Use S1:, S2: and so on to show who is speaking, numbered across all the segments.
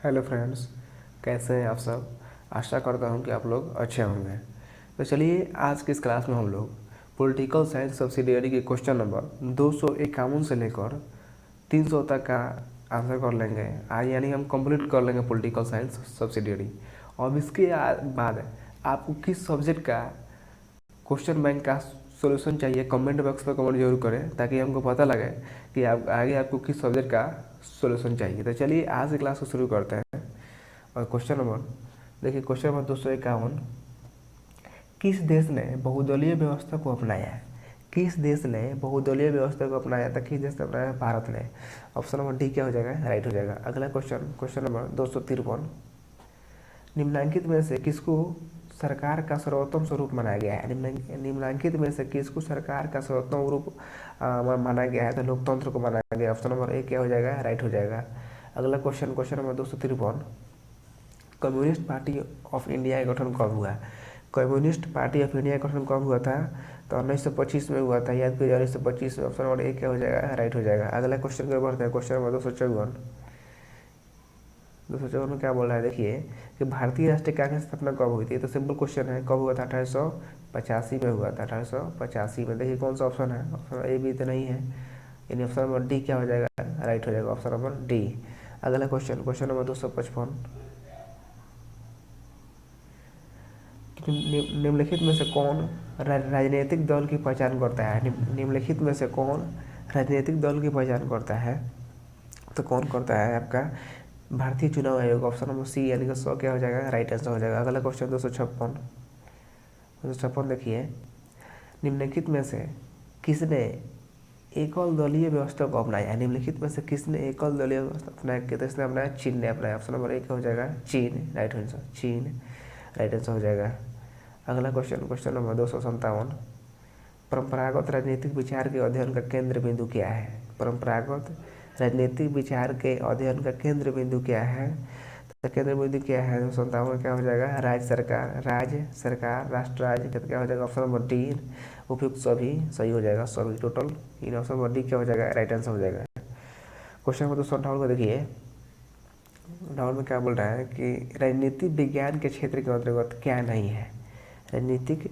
S1: Hello friends, कैसे हैं आप सब। आशा करता हूं कि आप लोग अच्छे होंगे। तो चलिए आज की इस क्लास में हम लोग पॉलिटिकल साइंस सब्सिडियरी के क्वेश्चन नंबर 251 से लेकर 300 तक का आंसर कर लेंगे आज, यानी हम कंप्लीट कर लेंगे पॉलिटिकल साइंस सब्सिडियरी। और इसके बाद आपको किस सब्जेक्ट का क्वेश्चन बैंक का सॉल्यूशन चाहिए, कमेंट बॉक्स पर कमेंट जरूर करें ताकि हमको पता लगे कि आप आगे आपको किस सब्जेक्ट का सॉल्यूशन चाहिए। तो चलिए आज की क्लास को शुरू करते हैं। और क्वेश्चन नंबर देखिए, क्वेश्चन नंबर 251, किस देश ने बहुदलीय व्यवस्था को अपनाया। किस देश ने बहुदलीय व्यवस्था को अपनाया था, किस देश ने अपनाया, भारत ने। ऑप्शन नंबर डी क्या हो जाएगा, राइट हो जाएगा। अगला क्वेश्चन, क्वेश्चन नंबर 253, निम्नलिखित में से किसको सरकार का सर्वोत्तम स्वरूप माना गया है। निम्नलिखित में से किसको सरकार का सर्वोत्तम रूप माना गया है, तो लोकतंत्र को माना गया। ऑप्शन नंबर ए क्या हो जाएगा, राइट हो जाएगा। अगला question, question number 253, communist party of India का गठन कब हुआ। कम्युनिस्ट पार्टी ऑफ इंडिया का गठन कब हुआ था, तो 1925 में हुआ था। याद कीजिए 1925 में। ऑप्शन नंबर ए क्या हो जाएगा, राइट हो जाएगा। अगला क्वेश्चन की ओर बढ़ते हैं। क्वेश्चन नंबर 254, 254 में क्या बोल रहा है, देखिए कि भारतीय राष्ट्रीय कांग्रेस की स्थापना कब हुई थी। तो सिंपल क्वेश्चन है, कब हुआ था, 1885 में हुआ था। 1885 में। देखिए कौन सा ऑप्शन है, ऑप्शन ए भी तो नहीं है, यानी ऑप्शन नंबर डी क्या हो जाएगा, राइट हो जाएगा। Option number D. अगला क्वेश्चन, क्वेश्चन नंबर 255, निम्नलिखित में से कौन राजनीतिक दल की पहचान करता है। निम्नलिखित में से कौन राजनीतिक दल की पहचान करता है, तो कौन करता है आपका भारतीय चुनाव आयोग। ऑप्शन नंबर सी यानी कि 100 क्या हो जाएगा, राइट आंसर हो जाएगा। अगला क्वेश्चन 256, देखिए निम्नलिखित में से किसने एकल दलीय व्यवस्था को अपनाया। निम्नलिखित में से किसने एकल दलीय व्यवस्था अपनाया, किसने अपनाया, चीन ने अपनाया। ऑप्शन नंबर ए क्या हो जाएगा, चीन, राइट आंसर, चीन, राइट आंसर हो जाएगा। अगला क्वेश्चन, क्वेश्चन नंबर 257, परंपरागत राजनीतिक विचार के अध्ययन का केंद्र बिंदु क्या है। परंपरागत राजनीतिक विचार के अध्ययन का केंद्र बिंदु क्या है, तो केंद्र बिंदु क्या है 257 क्या हो जाएगा, राज्य सरकार, राज्य सरकार, राष्ट्र राज्य, क्या हो जाएगा। ऑप्शन नंबर डी, उपयुक्त सभी, सही हो जाएगा, सभी टोटल। इन ऑप्शन नंबर डी क्या हो जाएगा, राइट आंसर हो जाएगा। क्वेश्चन नंबर 258 को देखिए, डाउन में क्या बोल रहा है कि राजनीतिक विज्ञान के क्षेत्र के अंतर्गत क्या नहीं है। राजनीतिक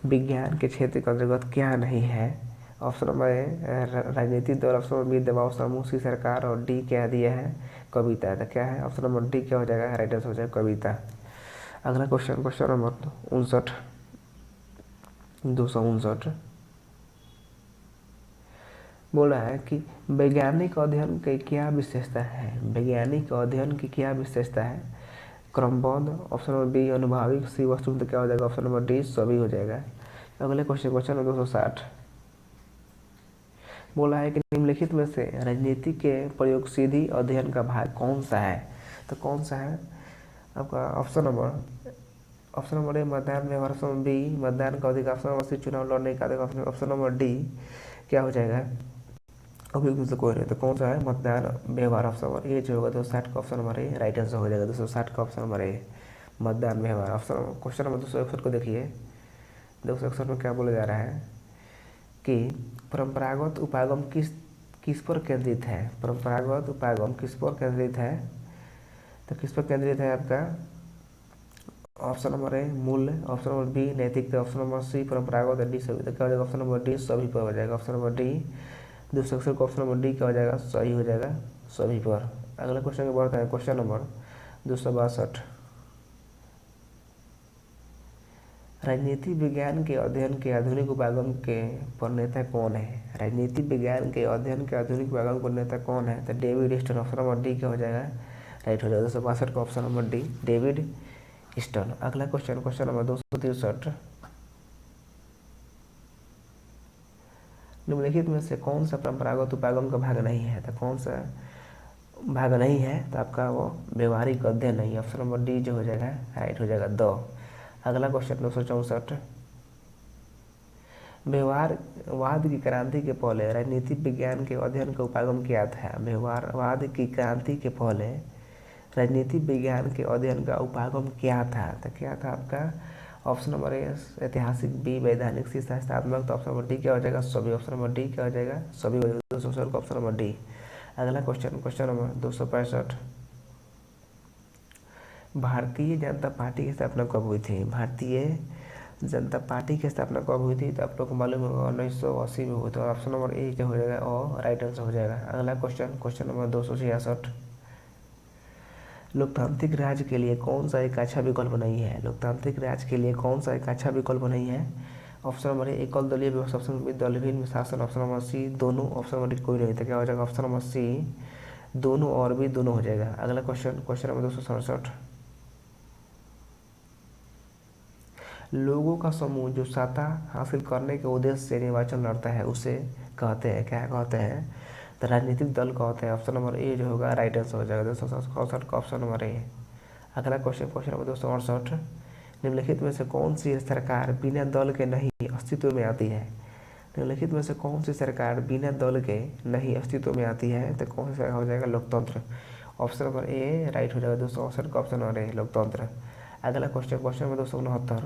S1: विज्ञान के क्षेत्र के अंतर्गत क्या नहीं है। ऑप्शन नंबर ए राजनीतिक दल, ऑप्शन नंबर बी दबाव समूह, सी सरकार, और डी क्या दिया है, कविता। तो क्या है, ऑप्शन नंबर डी क्या हो जाएगा, राइट आंसर हो जाएगा, कविता। अगला क्वेश्चन, क्वेश्चन नंबर 259 बोला है कि वैज्ञानिक अध्ययन की क्या विशेषता है। वैज्ञानिक अध्ययन की क्या विशेषता है, क्रमबद्ध, ऑप्शन नंबर बी अनुभाविक, सी वस्तु, तो क्या हो जाएगा, ऑप्शन नंबर डी सभी हो जाएगा। अगले क्वेश्चन, क्वेश्चन नंबर 260 बोला है कि निम्नलिखित में से राजनीति के प्रयोगसिद्धि अध्ययन का भाग कौन सा है, तो कौन सा है आपका। ऑप्शन नंबर ए मतदान व्यवहार, ऑप्शन नंबर बी मतदान का अधिकार, ऑप्शन नंबर सी चुनाव लड़ने का अधिकार, ऑप्शन नंबर डी क्या हो जाएगा, अभी से कोई नहीं, तो कौन सा है, मतदान व्यवहार। ऑप्शन नंबर ए जो होगा 260 का option number A right answer हो जाएगा। 260 का ऑप्शन नंबर ए मतदान व्यवहार। ऑप्शन क्वेश्चन नंबर 261 को देखिए, 261 में क्या बोला जा रहा है कि परंपरागत उपागम किस पर केंद्रित है। परंपरागत उपागम किस पर केंद्रित है, तो किस पर केंद्रित है आपका, ऑप्शन नंबर ए मूल्य, ऑप्शन नंबर बी नैतिकता, ऑप्शन नंबर सी परंपरागत, डी सभी, तो क्या हो जाएगा, ऑप्शन नंबर डी सभी पर हो जाएगा। ऑप्शन नंबर डी 261 का ऑप्शन नंबर डी क्या हो जाएगा, सही हो जाएगा, सभी पर। अगला क्वेश्चन के बढ़ता है, क्वेश्चन नंबर 262, राजनीति विज्ञान के अध्ययन के आधुनिक उपागम के प्रणेता कौन है। राजनीति विज्ञान के अध्ययन के आधुनिक उपागम प्रणेता कौन है, तो David Easton. Option number D क्या हो जाएगा, राइट हो जाएगा। 262 का option number D David Easton. अगला क्वेश्चन, क्वेश्चन नंबर 263, निम्नलिखित में से कौन सा परंपरागत उपागम का भाग नहीं है, तो कौन सा भाग नहीं है, तो आपका वो व्यवहारिक अध्ययन नहीं है। ऑप्शन नंबर डी जो हो जाएगा, राइट हो जाएगा, दो। अगला क्वेश्चन 264, व्यवहारवाद की क्रांति के पहले राजनीतिक विज्ञान के अध्ययन का उपागम क्या था। व्यवहारवाद की क्रांति के पहले राजनीतिक विज्ञान के अध्ययन का उपागम क्या था, तो क्या था आपका, ऑप्शन नंबर ए ऐतिहासिक, बी वैधानिक, सी शास्त्रात्मक, तो ऑप्शन नंबर डी क्या हो जाएगा, सभी। ऑप्शन नंबर डी क्या हो जाएगा, सभी हो जाएगा। 260 का ऑप्शन नंबर डी। अगला question, question number 265, Bharatiya Janata party की स्थापना कब हुई थी? भारतीय जनता पार्टी की स्थापना कब हुई थी? तो आप लोग को मालूम होगा 1980 में हुई। तो ऑप्शन नंबर ए जो हो जाएगा और राइट आंसर हो जाएगा। अगला क्वेश्चन नंबर 266, लोकतांत्रिक राज्य के लिए कौन सा एक अच्छा विकल्प नहीं है? लोकतांत्रिक राज्य के लिए कौन सा एक अच्छा विकल्प नहीं है? ऑप्शन नंबर ए एकल दलीय व्यवस्था, ऑप्शन नंबर बी दलहीन शासन, ऑप्शन नंबर सी दोनों, ऑप्शन नंबर डी कोई नहीं। तो क्या हो जाएगा? ऑप्शन नंबर सी दोनों और भी दोनों हो जाएगा। अगला क्वेश्चन नंबर 267, लोगों का समूह जो सत्ता हासिल करने के उद्देश्य से निर्वाचन लड़ता है उसे कहते हैं, क्या कहते हैं? तो राजनीतिक दल कहते हैं। ऑप्शन नंबर ए जो होगा राइट आंसर हो जाएगा 267 का ऑप्शन नंबर ए। अगला क्वेश्चन नंबर 268, निम्नलिखित में से कौन सी सरकार बिना दल के नहीं अस्तित्व में आती है? निम्नलिखित में से कौन सी सरकार बिना दल के नहीं अस्तित्व में आती है? तो कौन सी सरकार हो जाएगा? लोकतंत्र। ऑप्शन नंबर ए राइट हो जाएगा 268 का ऑप्शन नंबर ए लोकतंत्र। अगला क्वेश्चन नंबर 269,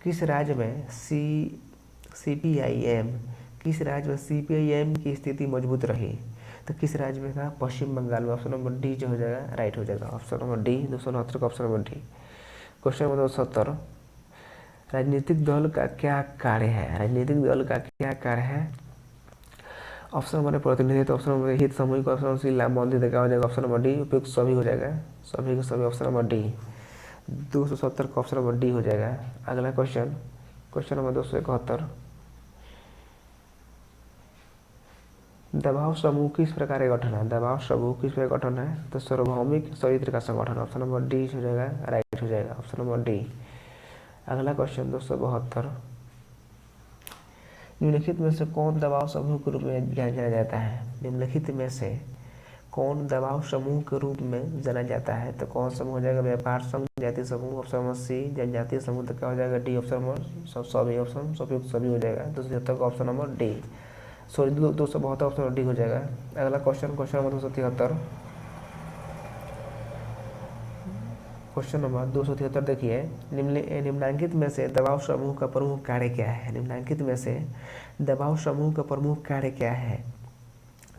S1: किस राज्य में सीपीआईएम की स्थिति मजबूत रही? तो किस राज्य में था? पश्चिम बंगाल में। ऑप्शन नंबर डी जो हो जाएगा राइट हो जाएगा। ऑप्शन नंबर डी 269 का option number D. Question number 270, राजनीतिक दल का क्या कार्य है? राजनीतिक दल का क्या कार्य है? ऑप्शन नंबर प्रतिनिधित्व, ऑप्शन नंबर हित सामूहिक, ऑप्शन नंबर सी लामबंदी। क्या हो जाएगा? ऑप्शन नंबर डी उपयुक्त सभी हो जाएगा, सभी के सभी। ऑप्शन नंबर डी 270 का ऑप्शन नंबर डी हो जाएगा। अगला क्वेश्चन नंबर 271, दबाव समूह किस प्रकार का गठन है? दबाव समूह किस प्रकार गठन है? तो सार्वभौमिक चरित्र का संगठन। ऑप्शन नंबर डी हो जाएगा राइट हो जाएगा। Option number D. अगला क्वेश्चन 272, निम्नलिखित में से कौन दबाव समूह के रूप में जाना जाता है? निम्नलिखित में से कौन दबाव समूह के रूप में जाना जाता है? तो कौन समूह हो जाएगा? व्यापार संघ, जातीय समूह। ऑप्शन नंबर सी जनजातीय समूह। तो क्या हो जाएगा? डी ऑप्शन नंबर सभी, ऑप्शन उपयुक्त सभी हो जाएगा। 273 का option number D, sorry 272 option number D हो जाएगा। अगला क्वेश्चन नंबर 273, क्वेश्चन नंबर 273 देखिए, निम्नलिखित में से दबाव समूह का प्रमुख कार्य क्या है? निम्नलिखित में से दबाव समूह का प्रमुख कार्य क्या है?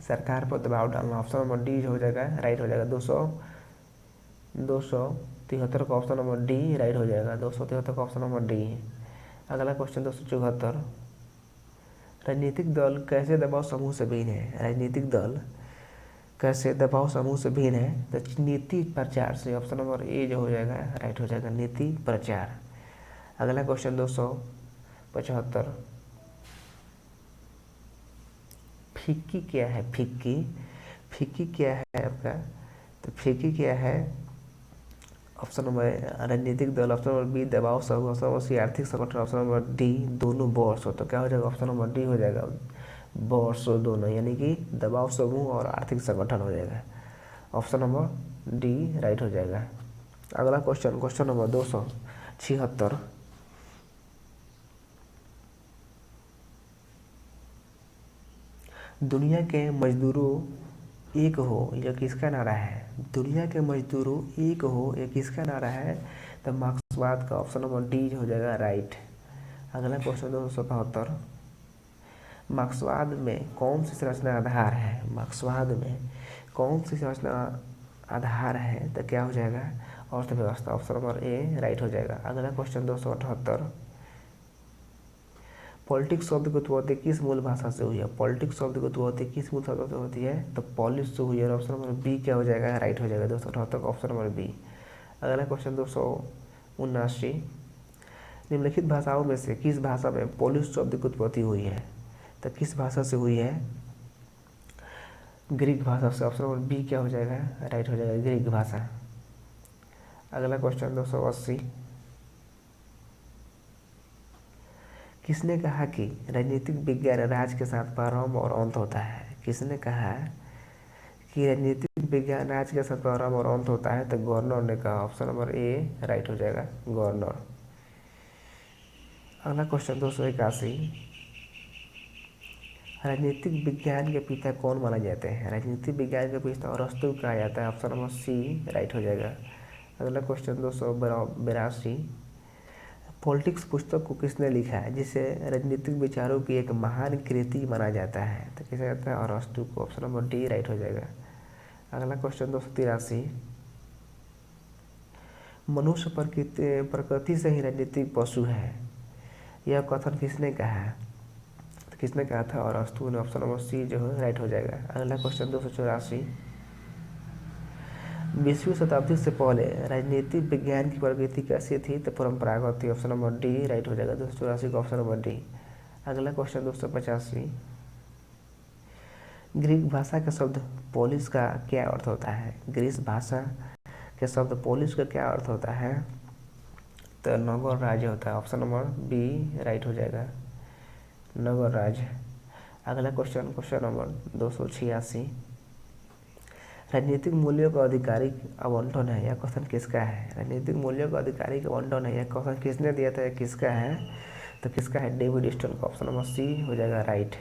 S1: सरकार पर दबाव डालना। ऑप्शन नंबर डी हो जाएगा राइट हो जाएगा। 273 का ऑप्शन नंबर डी राइट हो जाएगा। 273 का ऑप्शन नंबर डी। अगला क्वेश्चन 274, राजनीतिक दल कैसे दबाव समूह से भिन्न है? राजनीतिक दल कैसे दबाव समूह से भिन्न है? तो नीति प्रचार से। ऑप्शन नंबर ए जो हो जाएगा राइट हो जाएगा, नीति प्रचार। अगला क्वेश्चन 275, फिक्की क्या है? फिक्की क्या है आपका? तो फिक्की क्या है? ऑप्शन नंबर राजनीतिक दल, ऑप्शन नंबर बी दबाव समूह, ऑप्शन नंबर सी आर्थिक संगठन, ऑप्शन नंबर डी दोनों बॉर्स हो। तो क्या हो जाएगा? ऑप्शन नंबर डी हो जाएगा बॉर्स दोनों, यानी कि दबाव समूह और आर्थिक संगठन हो जाएगा। ऑप्शन नंबर डी राइट हो जाएगा। अगला क्वेश्चन नंबर 276, दुनिया के मजदूरों एक हो यह किसका नारा है? दुनिया के मजदूरों एक हो यह किसका नारा है? तो मार्क्सवाद का। ऑप्शन नंबर डी हो जाएगा राइट। अगला क्वेश्चन 277, मार्क्सवाद में कौन सी संरचना आधार है? मार्क्सवाद में कौन सी संरचना आधार है? तो क्या हो जाएगा? अर्थव्यवस्था। ऑप्शन नंबर ए राइट हो जाएगा। अगला क्वेश्चन 278, पॉलिटिक्स शब्द की उत्पत्ति किस मूल भाषा से हुई है? पॉलिटिक्स शब्द की उत्पत्ति किस मूल भाषा से होती है? तो पॉलिश से हुई है। ऑप्शन नंबर बी क्या हो जाएगा? राइट हो जाएगा। 278 का ऑप्शन नंबर बी। अगला क्वेश्चन 279, निम्नलिखित भाषाओं में से किस भाषा में पॉलिश शब्द की उत्पत्ति हुई है? तो किस भाषा से हुई है? ग्रीक भाषा से। ऑप्शन नंबर बी क्या हो जाएगा? राइट हो जाएगा, ग्रीक भाषा। अगला क्वेश्चन 280, किसने कहा कि राजनीतिक विज्ञान राज्य के साथ प्रारंभ और अंत होता है? किसने कहा कि राजनीतिक विज्ञान राज्य के साथ प्रारंभ और अंत होता है? तो गवर्नर ने कहा। ऑप्शन नंबर ए राइट हो जाएगा, गवर्नर। अगला क्वेश्चन 281, राजनीतिक विज्ञान के पिता कौन माने जाते हैं? राजनीतिक विज्ञान के पिता अरस्तु कहा जाता है। ऑप्शन नंबर सी राइट हो जाएगा। अगला क्वेश्चन 282, पॉलिटिक्स पुस्तक को किसने लिखा है जिसे राजनीतिक विचारों की एक महान कृति माना जाता है? तो किसे कहता है? अरस्तु को। ऑप्शन नंबर डी राइट हो जाएगा। अगला क्वेश्चन 283, मनुष्य प्रकृति से ही राजनीतिक पशु है, यह कथन किसने कहा है? तो किसने कहा था? और अस्तु ने। ऑप्शन नंबर सी जो है राइट हो जाएगा। अगला क्वेश्चन 284, 20वीं शताब्दी से पहले राजनीतिक विज्ञान की प्रकृति कैसी थी? तो परंपरागत थी। ऑप्शन नंबर डी राइट हो जाएगा। 284 का ऑप्शन नंबर डी। अगला क्वेश्चन 285, ग्रीक भाषा का शब्द पोलिस का क्या अर्थ होता है? ग्रीस भाषा के शब्द पोलिस का क्या अर्थ होता है? तो नगर राज्य होता है। ऑप्शन नंबर बी राइट हो जाएगा, नगर राज्य। अगला क्वेश्चन नंबर 286, राजनीतिक मूल्यों का आधिकारिक आवंटन है, यह क्वेश्चन किसका है? राजनीतिक मूल्यों का आधिकारिक आवंटन है, यह क्वेश्चन किसने दिया था, किसका है? तो किसका है? डेविड स्टोन का। ऑप्शन नंबर सी हो जाएगा राइट।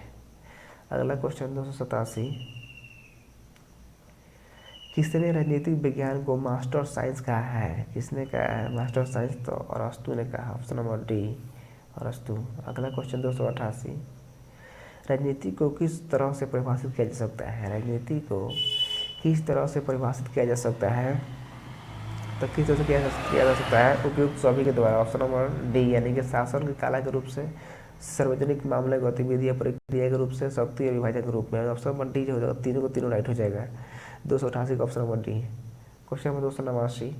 S1: अगला क्वेश्चन 287, किसने राजनीतिक विज्ञान को मास्टर साइंस कहा है? किसने कहा है मास्टर साइंस? तो अरस्तु ने कहा। ऑप्शन नंबर डी अरस्तु। अगला क्वेश्चन 288, राजनीति को किस तरह से परिभाषित किया जा सकता है? राजनीति को किस तरह से परिभाषित किया जा सकता है? तो किस तरह से किया जा सकता है? उपयुक्त सभी के द्वारा। ऑप्शन नंबर डी, यानी कि शासन की कला के रूप से, सार्वजनिक मामले गतिविधियाँ प्रक्रिया के रूप से, शक्ति और विभाजन के रूप में। ऑप्शन नंबर डी जो हो जाएगा, तीनों को तीनों राइट हो जाएगा। 288 का option number D. Question number 289,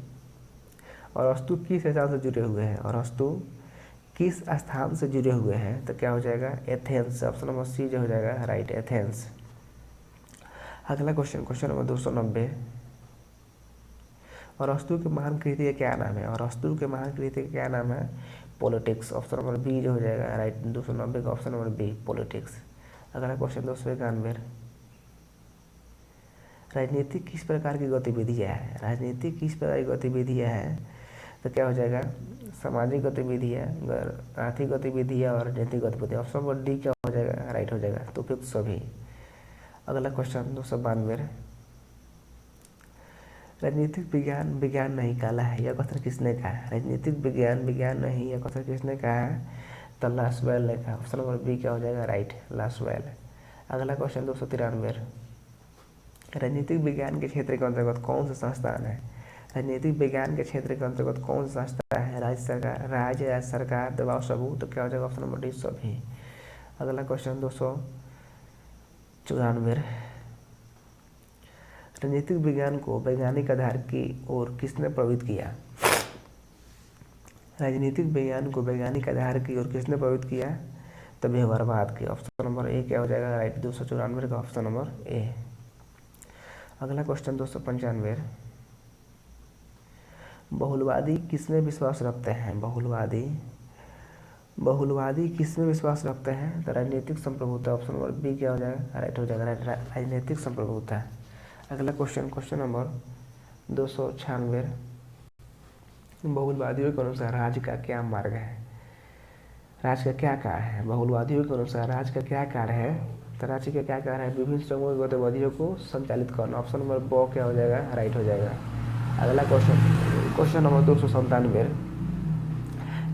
S1: और अरस्तु किस स्थान से जुड़े हुए हैं? और अरस्तु किस स्थान से जुड़े हुए हैं? तो क्या हो जाएगा? एथेंस। ऑप्शन नंबर सी जो हो जाएगा राइट, एथेंस। अगला क्वेश्चन नंबर 290, और अरस्तु के महान कृति का क्या नाम है? और अरस्तु के महान कृति का क्या नाम है? पॉलिटिक्स। ऑप्शन नंबर बी जो हो जाएगा राइट, 290 का ऑप्शन नंबर बी, पॉलिटिक्स। अगला क्वेश्चन 291, राजनीति किस प्रकार की गतिविधियाँ है? राजनीति किस प्रकार की गतिविधियाँ हैं? तो क्या हो जाएगा? सामाजिक गतिविधियाँ, आर्थिक गतिविधियाँ और राजनीतिक गतिविधियाँ। ऑप्शन नंबर डी क्या हो जाएगा? राइट हो जाएगा, तो उपयुक्त सभी। अगला क्वेश्चन 292, राजनीतिक विज्ञान नहीं काला है, यह कथन किसने कहा है? राजनीतिक विज्ञान नहीं, यह कथन किसने कहा है? तो लासवेल ने कहा। ऑप्शन नंबर बी क्या हो जाएगा? Right, Lasswell. अगला क्वेश्चन 293, राजनीतिक विज्ञान के क्षेत्र के अंतर्गत कौन सा संस्थान है? राजनीतिक विज्ञान के क्षेत्र के अंतर्गत कौन सा संस्था है? राज्य सरकार, दबाव सबूत। तो क्या हो जाएगा? ऑप्शन नंबर डी सभी। अगला क्वेश्चन 294, राजनीतिक विज्ञान को वैज्ञानिक आधार की ओर किसने प्रवृत्त किया? राजनीतिक विज्ञान को वैज्ञानिक आधार की ओर किसने प्रवृत्त किया? तो व्यवहारवाद के। ऑप्शन नंबर ए क्या हो जाएगा? राइट, 294 का ऑप्शन नंबर ए। अगला क्वेश्चन 295, बहुलवादी किसमें विश्वास रखते हैं? बहुलवादी किसमें विश्वास रखते हैं? तो राजनीतिक संप्रभुता। ऑप्शन नंबर बी क्या हो जाएगा? राइट हो जाएगा, राजनीतिक संप्रभुता। अगला क्वेश्चन नंबर 296, बहुलवादियों के अनुसार राज्य का क्या मार्ग है? राज्य का क्या कार्य है? बहुलवादियों के अनुसार राज्य का क्या कार्य है? तो राज्य का क्या कार्य है? विभिन्न समूह गतिविधियों को संचालित करना। ऑप्शन नंबर ब क्या हो जाएगा? राइट हो जाएगा। अगला क्वेश्चन नंबर 297,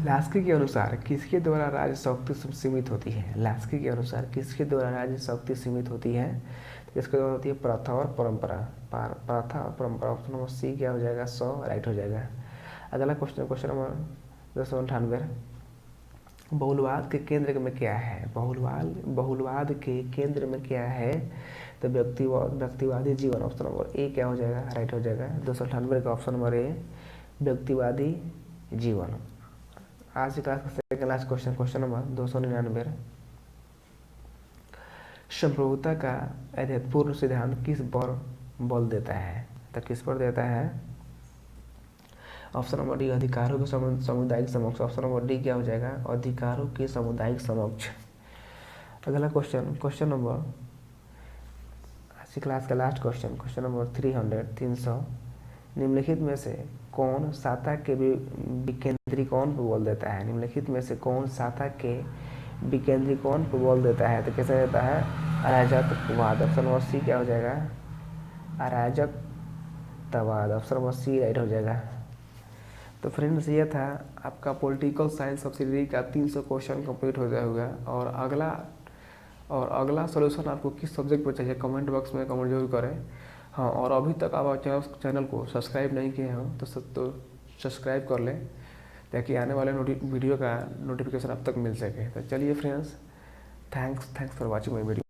S1: लास्की के अनुसार किसके द्वारा राज्य शक्ति सीमित होती है? लास्की के अनुसार किसके द्वारा राज्य शक्ति सीमित होती है? इसके द्वारा होती है प्रथा और परंपरा। प्रथा और परंपरा। ऑप्शन नंबर सी क्या हो जाएगा? 100 राइट हो जाएगा। अगला क्वेश्चन नंबर 298, बहुलवाद के केंद्र में क्या है? बहुलवाद के केंद्र में क्या है? तो व्यक्तिवादी जीवन। ऑप्शन नंबर ए क्या हो जाएगा? राइट हो जाएगा, 298 का ऑप्शन नंबर ए, व्यक्तिवादी जीवन। आज की क्लास का सेकंड लास्ट क्वेश्चन नंबर 299, संप्रभुता का अद्वितीय सिद्धांत किस पर बल देता है? तो किस पर देता है? ऑप्शन नंबर डी, अधिकारों के सामुदायिक समक्ष। ऑप्शन नंबर डी क्या हो जाएगा? अधिकारों के सामुदायिक समक्ष। अगला क्वेश्चन नंबर आज की क्लास का लास्ट क्वेश्चन नंबर 300, निम्नलिखित में से कौन साता के विकेंद्रीकरण पर बल देता है? निम्नलिखित में से कौन साता के विकेंद्रीकरण पर बल देता है? तो कैसे देता है? अराजकवाद। ऑप्शन नंबर सी क्या हो जाएगा? अराजकतावाद। ऑप्शन नंबर सी राइट हो जाएगा। तो फ्रेंड्स, ये था आपका पॉलिटिकल साइंस सब्सिडियरी का 300 क्वेश्चन कंप्लीट हो गया होगा। और अगला सॉल्यूशन आपको किस सब्जेक्ट पर चाहिए कमेंट बॉक्स में कमेंट जरूर करें। हाँ, और अभी तक आप चैनल को सब्सक्राइब नहीं किए हो तो सब्सक्राइब कर लें ताकि आने वाले वीडियो का नोटिफिकेशन अब तक मिल सके। तो चलिए friends, thanks for watching my video.